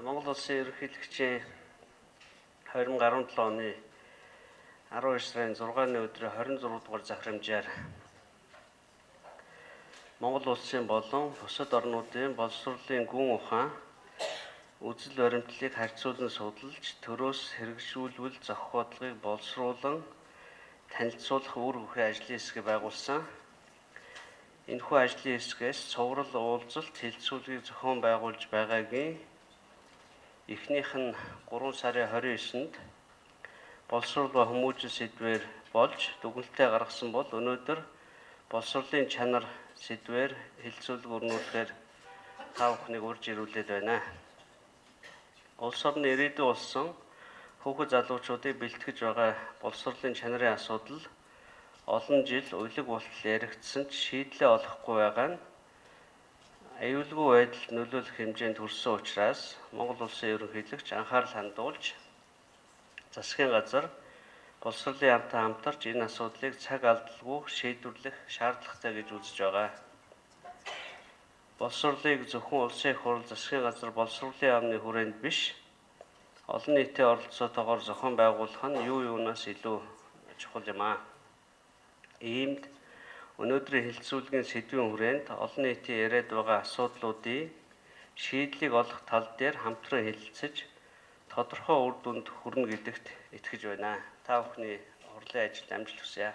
Монгол Улсын ерөнхийлөгчийн 2017 оны 12 сарын 6-ны өдрийн 26 дугаар захирамжаар Монгол Улсын болон бусад орнуудын боловсролын гүн ухаан үзэл баримтлалыг харьцуулан судалж, төрөөс хэрэгжүүлбэл зохих бодлогыг боловсруулан танилцуулах үр хөвхий ажлын хэсгийг байгуулсан. Энэхүү ажлын хэсгээс цуврал уулзалт хэлэлцүүлгийг зохион байгуулж байгаагийн эхнийх нь 3 сарын 29-нд боловсрол ба хүмүүжил сэдвээр болж дүгнэлтээ гаргасан бол өнөөдөр боловсролын чанар сэдвээр хэлэлцүүлэг өрнүүлэхээр та бүхнийг урьж ирүүлээд байна. Улс орны ирээдүйн болсон хүүхэд залуучуудыг бэлтгэж байгаа боловсролын чанарын асуудал олон жил улиг болтол яригдсан ч шийдлээ олохгүй байгаа нь аюулгүй байдалд нөлөөлөх хэмжээнд хүрсэн учраас Монгол Улсын ерөнхийлөгч анхаарал хандуулж засгийн газар боловсролын яамтай хамтарч энэ асуудлыг цаг алдалгүй шийдвэрлэх шаардлагатай гэж үзэж байгаа. Боловсролыг зөвхөн улсын их хурл засгийн газар боловсролын яамны хүрээнд биш, олон нийтийн оролцоотойгоор зохион байгуулах нь юунаас илүү чухал юм аа. Иймд өнөөдрийн хэлэлцүүлгийн сэдвийн хүрээнд олон нийтийн яриад байгаа асуудлуудын шийдлийг олох тал дээр хамтран хэлэлцэж тодорхой үр дүнд хүрнэ гэдэгт итгэж байна. Та бүхний хурлын ажилд амжилт хүсье.